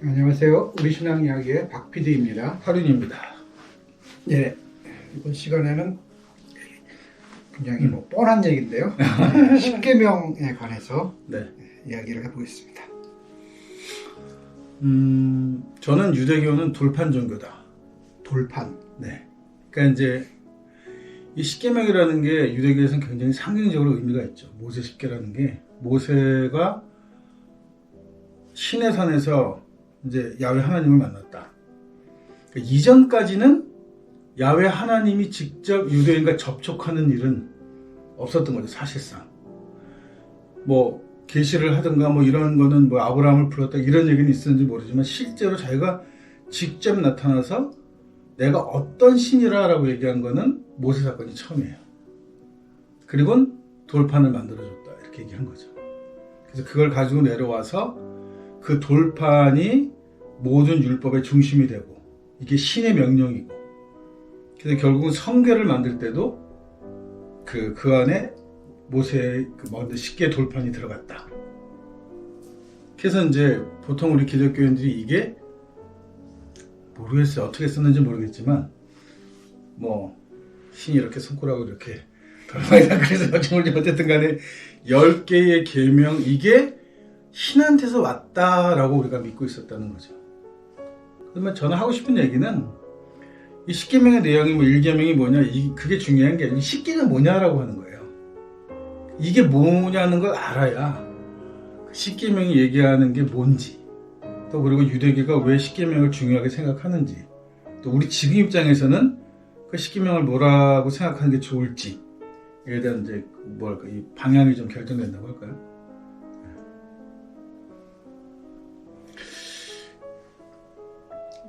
안녕하세요. 우리 신앙 이야기의 박 PD입니다. 하륜입니다. 네, 이번 시간에는 굉장히 뻔한 얘기인데요. 십계명에 관해서 네. 이야기를 해보겠습니다. 저는 유대교는 돌판 종교다. 돌판. 네. 그러니까 이제 이 십계명이라는 게 유대교에서는 굉장히 상징적으로 의미가 있죠. 모세 십계라는 게 모세가 시내 산에서 이제 야훼 하나님을 만났다. 그러니까 이전까지는 야훼 하나님이 직접 유대인과 접촉하는 일은 없었던 거죠, 사실상. 뭐 계시를 하든가 뭐 이런 거는 뭐 아브라함을 불렀다 이런 얘기는 있었는지 모르지만 실제로 자기가 직접 나타나서 내가 어떤 신이라라고 얘기한 거는 모세 사건이 처음이에요. 그리고 돌판을 만들어줬다 이렇게 얘기한 거죠. 그래서 그걸 가지고 내려와서 그 돌판이 모든 율법의 중심이 되고 이게 신의 명령이고 그래서 결국은 성궤를 만들 때도 그 안에 모세의 그 십계 돌판이 들어갔다. 그래서 이제 보통 우리 기독교인들이 이게 모르겠어요. 어떻게 썼는지 모르겠지만 뭐 신이 이렇게 손가락으로 이렇게 돌판이다 그래서 어쨌든 간에 10개의 계명 이게 신한테서 왔다라고 우리가 믿고 있었다는 거죠. 그러면 저는 하고 싶은 얘기는 이 십계명의 내용이 뭐 1계명이 뭐냐 그게 중요한 게 아니라 십계는 뭐냐라고 하는 거예요. 이게 뭐냐는 걸 알아야 십계명이 얘기하는 게 뭔지 또 그리고 유대교가 왜 십계명을 중요하게 생각하는지 또 우리 지금 입장에서는 그 십계명을 뭐라고 생각하는 게 좋을지에 대한 이제 뭐랄까 이 방향이 좀 결정된다고 할까요?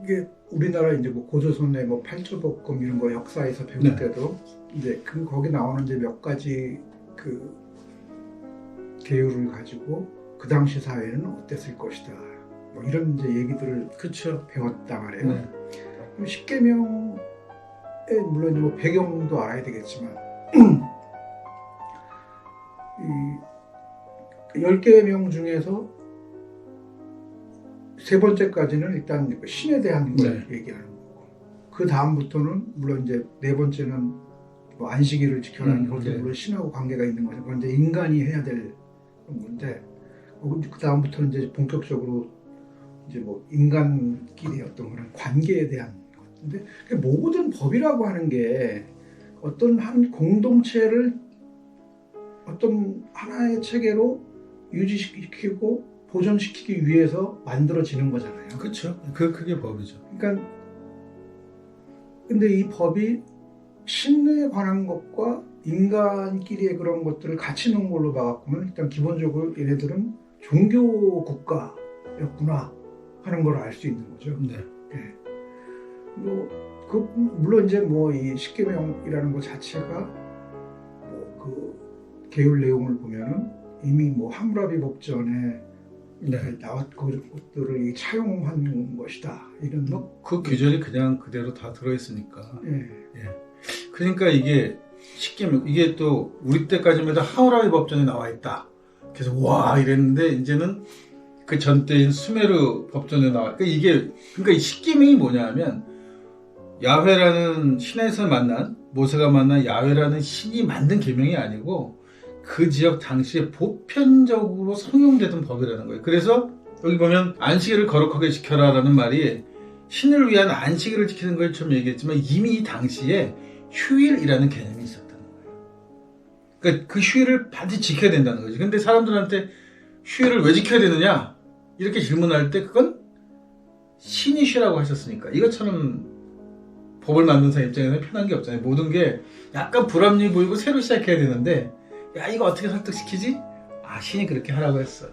이게 우리나라 이제 뭐 고조선의 뭐 팔조복금 이런 거 역사에서 배울 네. 때도 이제 거기 나오는 이제 몇 가지 그 계율을 가지고 그 당시 사회는 어땠을 것이다. 뭐 이런 이제 얘기들을 그렇죠. 배웠단 말이에요. 네. 그럼 십계명에 물론 이제 뭐 배경도 알아야 되겠지만 이 10계명 중에서 세 번째까지는 일단 신에 대한 걸 얘기하는 거고 그 다음부터는 물론 이제 네 번째는 뭐 안식일을 지켜라는 것도 물론 신하고 관계가 있는 거죠. 그건 이제 인간이 해야 될 건데 그 다음부터는 이제 본격적으로 이제 뭐 인간끼리 어떤 그런 관계에 대한 건데 모든 법이라고 하는 게 어떤 한 공동체를 어떤 하나의 체계로 유지시키고 보존시키기 위해서 만들어지는 거잖아요. 그렇죠. 그게 법이죠. 그러니까 근데 이 법이 신에 관한 것과 인간끼리의 그런 것들을 같이 놓은 걸로 봐갖고는 일단 기본적으로 얘네들은 종교 국가였구나 하는 걸 알 수 있는 거죠. 네. 예. 물론 이제 뭐 이 십계명이라는 것 자체가 뭐 그 계율 내용을 보면은 이미 뭐 함무라비 법전에 나왔고 것들을 차용한 것이다. 이런 그 규절이 그냥 그대로 다 들어있으니까. 예. 그러니까 이게 십계명 이게 또 우리 때까지만 해도 하무라비 법전에 나와 있다. 그래서 와 이랬는데 이제는 그 전 때인 수메르 법전에 나와. 그러니까 이 십계명이 뭐냐면 야훼라는 신에서 만난 모세가 만난 야훼라는 신이 만든 계명이 아니고 그 지역 당시에 보편적으로 성용되던 법이라는 거예요. 그래서 여기 보면 안식일을 거룩하게 지켜라라는 말이 신을 위한 안식일을 지키는 걸 좀 얘기했지만 이미 이 당시에 휴일이라는 개념이 있었다는 거예요. 그러니까 그 휴일을 반드시 지켜야 된다는 거죠. 근데 사람들한테 휴일을 왜 지켜야 되느냐 이렇게 질문할 때 그건 신이 쉬라고 하셨으니까 이것처럼 법을 만든 사람 입장에서는 편한 게 없잖아요. 모든 게 약간 불합리해 보이고 새로 시작해야 되는데 야 이거 어떻게 설득시키지? 아 신이 그렇게 하라고 했어.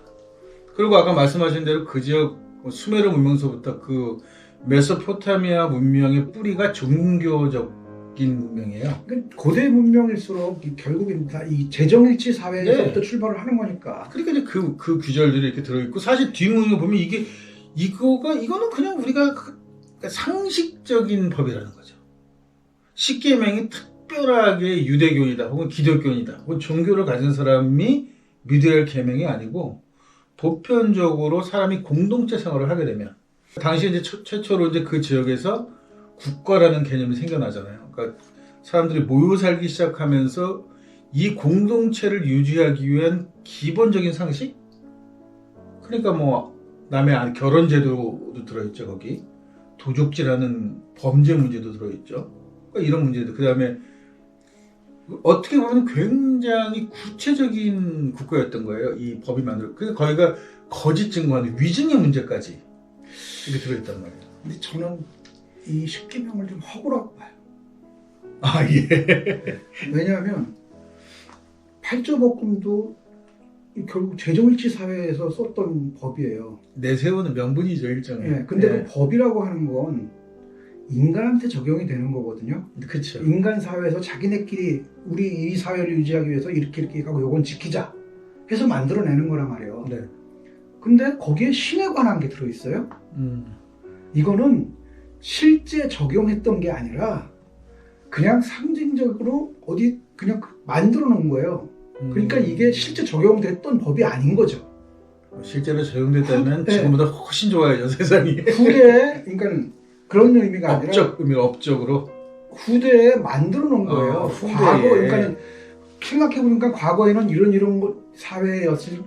그리고 아까 말씀하신 대로 그 지역 수메르 문명서부터 그 메소포타미아 문명의 뿌리가 종교적인 문명이에요. 고대 문명일수록 결국엔 다 이 재정일치 사회에서부터 출발을 하는 거니까. 그러니까 이제 그 규절들이 이렇게 들어있고 사실 뒷문을 보면 이거는 그냥 우리가 상식적인 법이라는 거죠. 십계명이 특별하게 유대교이다 혹은 기독교인이다 혹은 종교를 가진 사람이 믿어야 할 계명이 아니고 보편적으로 사람이 공동체 생활을 하게 되면 당시 이제 최초로 이제 그 지역에서 국가라는 개념이 생겨나잖아요. 그러니까 사람들이 모여 살기 시작하면서 이 공동체를 유지하기 위한 기본적인 상식? 그러니까 뭐 남의 결혼 제도도 들어있죠, 거기. 도적질하는 범죄 문제도 들어있죠. 그러니까 이런 문제도. 그 다음에 어떻게 보면 굉장히 구체적인 국가였던 거예요. 이 법이 만들어. 그러니까 거기가 거짓 증거하는 위증의 문제까지 이렇게 들어있단 말이에요. 근데 저는 이 십계명을 좀 허구라고 봐요. 아, 예. 왜냐하면 팔조법금도 결국 재정일치 사회에서 썼던 법이에요. 내세우는 명분이죠, 일종의. 예, 근데 예. 그 법이라고 하는 건 인간한테 적용이 되는 거거든요. 그렇죠. 인간 사회에서 자기네끼리 우리 이 사회를 유지하기 위해서 이렇게 하고 요건 지키자 해서 만들어내는 거란 말이에요. 네. 근데 거기에 신에 관한 게 들어있어요. 이거는 실제 적용했던 게 아니라 그냥 상징적으로 어디 그냥 만들어 놓은 거예요. 그러니까 이게 실제 적용됐던 법이 아닌 거죠. 실제로 적용됐다면 네. 지금보다 훨씬 좋아요, 세상이. 후대에, 그러니까 그런 의미가 아니라 업적 의미, 업적으로. 후대에 만들어 놓은 거예요. 후대에. 과거, 그러니까 생각해보니까 과거에는 이런 사회였을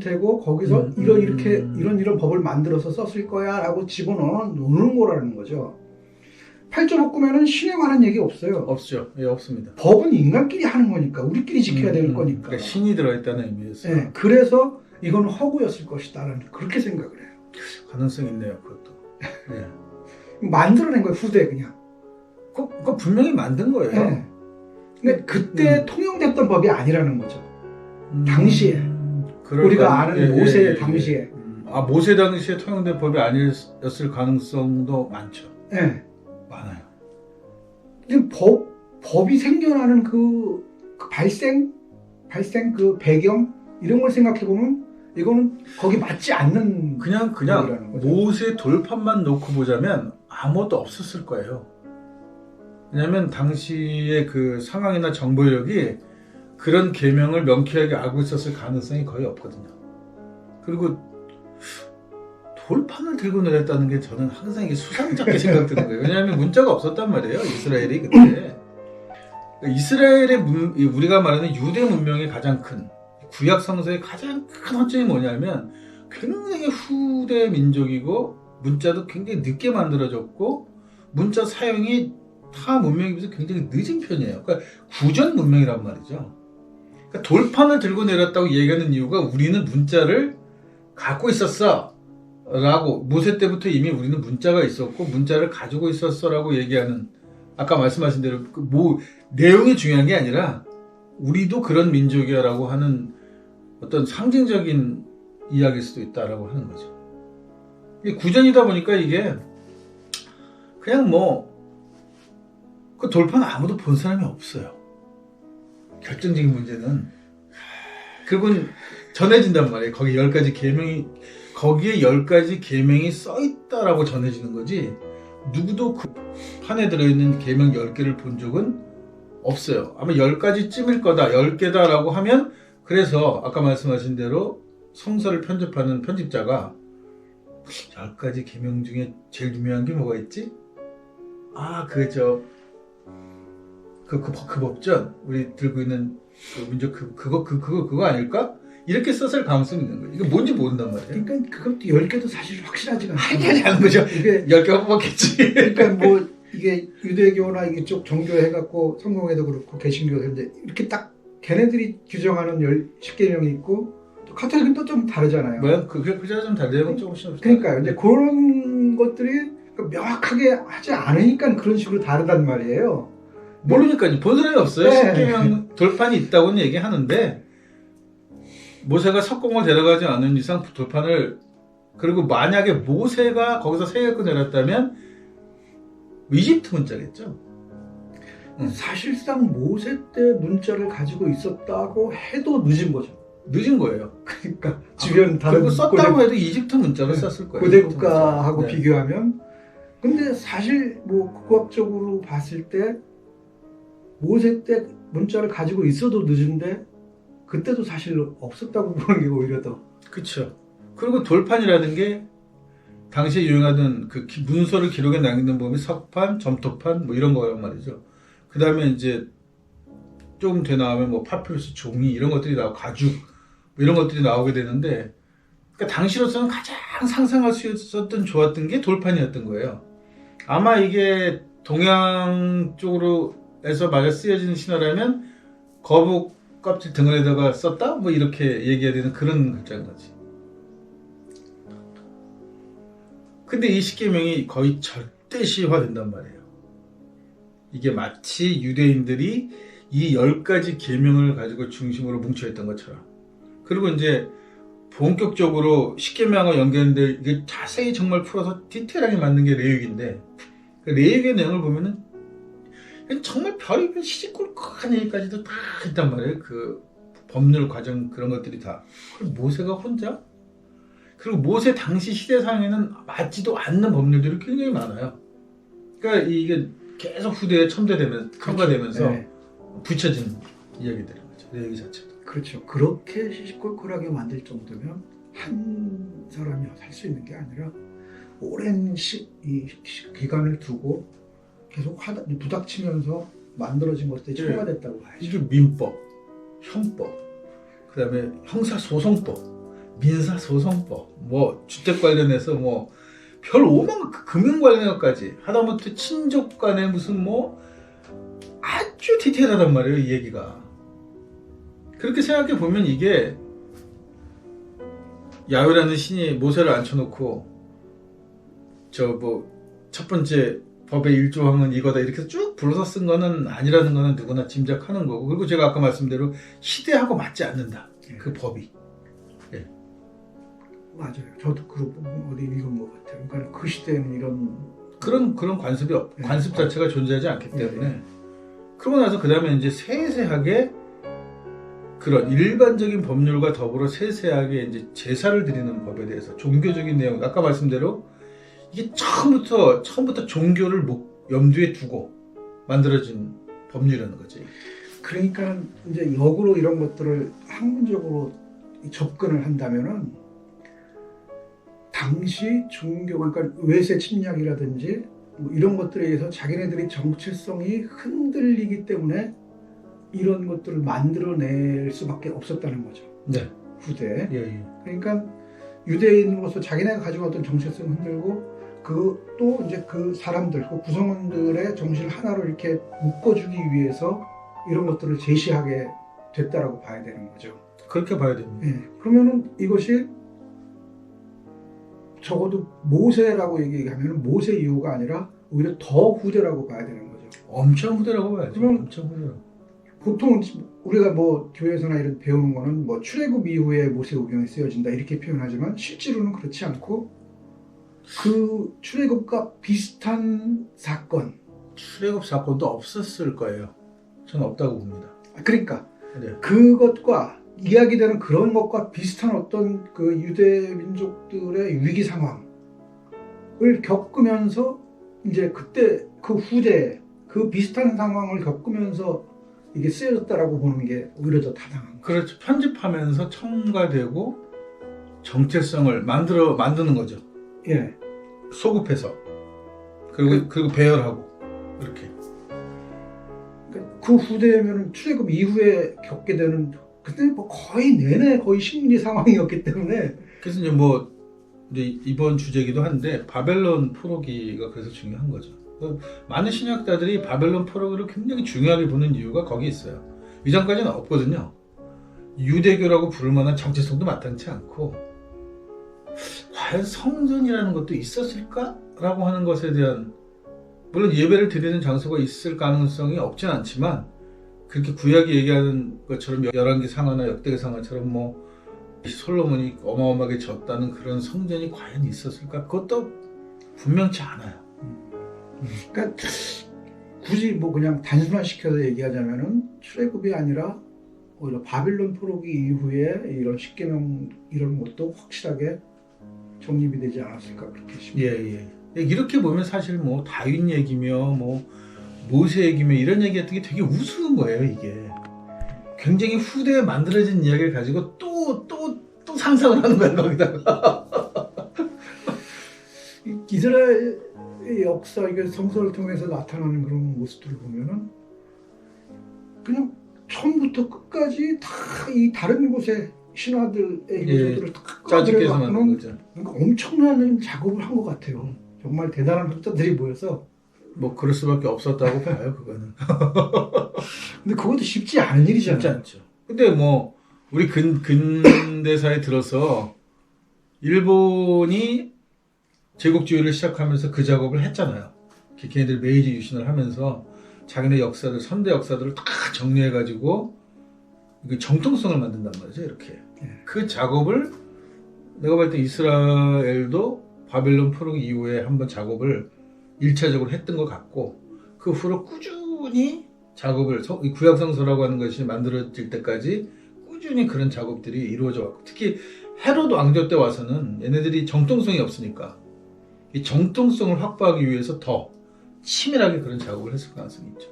테고 거기서 이런 법을 만들어서 썼을 거야라고 집어넣는 거라는 거죠. 8조 복구면은 신에 관한 얘기 없어요. 없죠. 예, 없습니다. 법은 인간끼리 하는 거니까 우리끼리 지켜야 될 거니까. 그러니까 신이 들어있다는 의미였어요. 네, 그래서 이건 허구였을 것이다라는 그렇게 생각을 해요. 가능성이 있네요, 그것도. 예. 만들어낸 거예요, 후대 그냥. 그거 분명히 만든 거예요. 네. 근데 그때 통용됐던 법이 아니라는 거죠. 당시에. 그럴까요? 우리가 아는 예, 모세 예, 당시에. 예. 모세 당시에 통용된 법이 아니었을 가능성도 많죠. 네. 많아요. 지금 법이 생겨나는 그 발생 그 배경 이런 걸 생각해 보면 이거는 거기 맞지 않는 그냥 법이라는 거죠. 모세 돌판만 놓고 보자면 아무것도 없었을 거예요. 왜냐하면 당시의 그 상황이나 정보력이 그런 계명을 명쾌하게 알고 있었을 가능성이 거의 없거든요. 그리고 돌판을 들고 내렸다는 게 저는 항상 이게 수상쩍게 생각드는 거예요. 왜냐하면 문자가 없었단 말이에요. 이스라엘이 그때. 이스라엘의 우리가 말하는 유대 문명의 가장 큰 구약 성서의 가장 큰 허점이 뭐냐면 굉장히 후대 민족이고 문자도 굉장히 늦게 만들어졌고 문자 사용이 타 문명에 비해서 굉장히 늦은 편이에요. 그러니까 구전 문명이란 말이죠. 그러니까 돌판을 들고 내렸다고 얘기하는 이유가 우리는 문자를 갖고 있었어 라고 모세 때부터 이미 우리는 문자가 있었고 문자를 가지고 있었어 라고 얘기하는 아까 말씀하신 대로 내용이 중요한 게 아니라 우리도 그런 민족이야 라고 하는 어떤 상징적인 이야기일 수도 있다라고 하는 거죠. 이게 구전이다 보니까 이게 그냥 그 돌판 아무도 본 사람이 없어요. 결정적인 문제는 결국은 전해진단 말이에요. 거기에 10가지 계명이 써있다라고 전해지는 거지 누구도 그 판에 들어있는 계명 10개를 본 적은 없어요. 아마 10가지쯤일 거다, 10개다라고 하면 그래서 아까 말씀하신 대로 성서를 편집하는 편집자가 10가지 계명 중에 제일 유명한 게 뭐가 있지? 그 법전 우리 들고 있는 그 민족 그거 아닐까? 이렇게 썼을 가능성이 있는 거예요. 이게 뭔지 모른단 말이에요. 그러니까 그것도 10개도 사실 확실하지가 하지 않은 거죠. 이게 10개가 뽑았겠지. 그러니까 이게 유대교나 이쪽 종교 해갖고 성경에도 그렇고 개신교도 그런데 이렇게 딱 걔네들이 규정하는 10계명이 있고 또 카톨릭은 또 좀 다르잖아요. 뭐야? 그저 좀 다르면 조금씩. 그러니까요. 이제 그런 것들이 명확하게 하지 않으니까 그런 식으로 다르단 말이에요. 모르니까요. 본 사람이 없어요. 네. 10계명 돌판이 있다고는 얘기하는데 모세가 석공을 데려가지 않은 이상 돌판을 그리고 만약에 모세가 거기서 세계를 내렸다면 이집트 문자겠죠. 사실상 모세 때 문자를 가지고 있었다고 해도 늦은 거죠. 늦은 거예요. 그러니까 주변 다른 그리고 썼다고 해도 이집트 문자를 썼을 거예요. 고대 국가하고 네. 비교하면 근데 사실 국학적으로 봤을 때 모세 때 문자를 가지고 있어도 늦은데 그때도 사실 없었다고 보는 게 오히려 더 그렇죠. 그리고 돌판이라는 게 당시에 유행하던 그 문서를 기록에 남기는 법이 석판, 점토판 뭐 이런 거란 말이죠. 그 다음에 이제 조금 더 나오면 뭐 파피루스 종이 이런 것들이 나오고 가죽 뭐 이런 것들이 나오게 되는데, 그러니까 당시로서는 가장 상상할 수 있었던 좋았던 게 돌판이었던 거예요. 아마 이게 동양 쪽으로 해서 만약 쓰여지는 신화라면 거북 껍질 등을에다가 썼다? 뭐 이렇게 얘기해야 되는 그런 글자인 거지. 근데 이 십계명이 거의 절대시화된단 말이에요. 이게 마치 유대인들이 이 10가지 계명을 가지고 중심으로 뭉쳐있던 것처럼. 그리고 이제 본격적으로 십계명과 연결되는데 이게 자세히 정말 풀어서 디테일하게 만든 게 레위기인데, 그 레위기의 내용을 보면은 정말 별의별 시시콜콜한 얘기까지도 다 있단 말이에요. 그 법률 과정 그런 것들이 다. 그리고 모세가 혼자? 그리고 모세 당시 시대상에는 맞지도 않는 법률들이 굉장히 많아요. 그러니까 이게 계속 후대에 첨가되면서 네. 붙여진 이야기들인 거죠. 레위기 자체도. 그렇죠. 그렇게 시시콜콜하게 만들 정도면 한 사람이 할 수 있는 게 아니라 오랜 기간을 두고 계속 부닥치면서 만들어진 것들이 네. 첨가됐다고 봐야죠. 이게 민법, 형법, 그 다음에 형사소송법, 민사소송법, 뭐 주택 관련해서 뭐 별 오만 금융 관련해서까지 하다못해 친족 간에 무슨 뭐 아주 디테일하단 말이에요, 이 얘기가. 그렇게 생각해 보면 이게 야훼라는 신이 모세를 앉혀놓고 저 뭐 첫 번째 법의 1조항은 이거다 이렇게 쭉 불러서 쓴 거는 아니라는 거는 누구나 짐작하는 거고, 그리고 제가 아까 말씀대로 시대하고 맞지 않는다. 그 법이. 맞아요. 저도 그 부분 어디 읽은 것 같아요. 그러니까 그 시대에는 이런 그런 관습이 관습 자체가 존재하지 않기 때문에. 그러고 나서 그 다음에 이제 세세하게 그런 일반적인 법률과 더불어 세세하게 이제 제사를 드리는 법에 대해서 종교적인 내용, 아까 말씀대로 이게 처음부터 종교를 염두에 두고 만들어진 법률이라는 거지. 그러니까 이제 역으로 이런 것들을 학문적으로 접근을 한다면은 당시 종교, 그러니까 외세 침략이라든지 뭐 이런 것들에 의해서 자기네들의 정체성이 흔들리기 때문에 이런 것들을 만들어낼 수밖에 없었다는 거죠. 네. 후대. 예. 그러니까 유대인으로서 자기네가 가지고 어떤 정체성 흔들고 또 이제 그 사람들, 그 구성원들의 정신을 하나로 이렇게 묶어주기 위해서 이런 것들을 제시하게 됐다라고 봐야 되는 거죠. 그렇게 봐야 됩니다. 예. 그러면은 이것이 적어도 모세라고 얘기하면 모세 이후가 아니라 오히려 더 후대라고 봐야 되는 거죠. 엄청 후대라고 봐야죠. 그럼 엄청 후대라고. 보통 우리가 뭐 교회에서나 이런 배우는 거는 뭐 출애굽 이후에 모세오경이 쓰여진다 이렇게 표현하지만 실제로는 그렇지 않고 그 출애굽과 비슷한 사건. 출애굽 사건도 없었을 거예요. 저는 없다고 봅니다. 그러니까 네. 그것과 이야기되는 그런 것과 비슷한 어떤 그 유대 민족들의 위기 상황을 겪으면서 이제 그때 그 후대 그 비슷한 상황을 겪으면서 이게 쓰여졌다라고 보는 게 오히려 더 타당한 거죠. 그렇죠. 편집하면서 첨가되고 정체성을 만드는 거죠. 예. 소급해서 그리고 배열하고 이렇게. 그 후대면 출애굽 이후에 겪게 되는 그때 뭐 거의 내내 거의 식민지 상황이었기 때문에 그래서 이제 이번 주제기도 한데 바벨론 포로기가 그래서 중요한 거죠. 많은 신학자들이 바벨론 포로기를 굉장히 중요하게 보는 이유가 거기 있어요. 이전까지는 없거든요. 유대교라고 부를 만한 정체성도 마땅치 않고 과연 성전이라는 것도 있었을까라고 하는 것에 대한, 물론 예배를 드리는 장소가 있을 가능성이 없진 않지만 그렇게 구약이 얘기하는 것처럼 열왕기 상하나 역대기 상하처럼 뭐 솔로몬이 어마어마하게 졌다는 그런 성전이 과연 있었을까? 그것도 분명치 않아요. 그러니까 굳이 뭐 그냥 단순화시켜서 얘기하자면은 출애굽이 아니라 오히려 바빌론 포로기 이후에 이런 십계명 이런 것도 확실하게 정립이 되지 않았을까 그렇게 싶습니다. 예. 이렇게 보면 사실 뭐 다윗 얘기며 뭐 모세 얘기며 이런 얘기 같은 게 되게 우스운 거예요. 이게 굉장히 후대에 만들어진 이야기를 가지고 또 상상을 하는 거야 거기다가. 이스라엘의 역사, 이게 성서를 통해서 나타나는 그런 모습들을 보면은 그냥 처음부터 끝까지 다 이 다른 곳의 신화들의 요소들을 다 짜집게서 만든 끌어들여갖고는 거죠. 그러니까 엄청난 작업을 한 것 같아요. 정말 대단한 학자들이 모여서. 뭐 그럴 수밖에 없었다고 봐요, 그거는. 근데 그것도 쉽지 않은 일이잖아요. 쉽지 않죠. 근데 뭐 우리 근대사에 들어서 일본이 제국주의를 시작하면서 그 작업을 했잖아요. 걔네들 메이지 유신을 하면서 자기네 역사들, 선대 역사들을 다 정리해가지고 정통성을 만든단 말이죠, 이렇게. 그 작업을 내가 볼 때 이스라엘도 바벨론 포로 이후에 한번 작업을 1차적으로 했던 것 같고, 그 후로 꾸준히 작업을, 이 구약성서라고 하는 것이 만들어질 때까지 꾸준히 그런 작업들이 이루어져 왔고, 특히 헤롯 왕조 때 와서는 얘네들이 정통성이 없으니까 이 정통성을 확보하기 위해서 더 치밀하게 그런 작업을 했을 가능성이 있죠.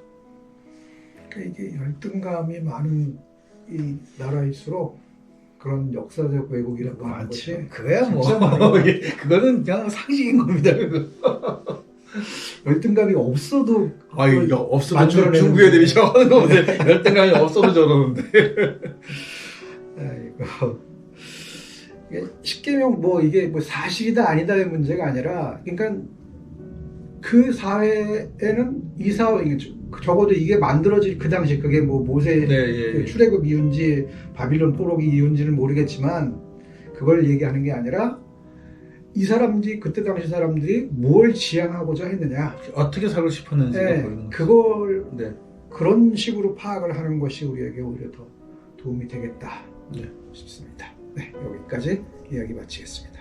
그러니까 이게 열등감이 많은 이 나라일수록 그런 역사적 왜곡이라고 하는 것이 그거야 뭐. 진짜 많아요. 그거는 그냥 상식인 겁니다. 그거. 열등감이 없어도 이거 없어도 만들어내는 중국 애들이 저러는 건데 열등감이 없어도 저러는데. 아이고. 이게 십계명 뭐 이게 뭐 사실이다 아니다의 문제가 아니라, 그러니까 그 사회에는 이 사회, 적어도 이게 만들어질 그 당시, 그게 뭐 모세 그 출애굽 이후인지 바빌론 포로기 이후인지는 모르겠지만 그걸 얘기하는 게 아니라 이 사람들이, 그때 당시 사람들이 뭘 지향하고자 했느냐, 어떻게 살고 싶었는지가 보이는 거죠. 그걸 그런 식으로 파악을 하는 것이 우리에게 오히려 더 도움이 되겠다 싶습니다. 네, 여기까지 이야기 마치겠습니다.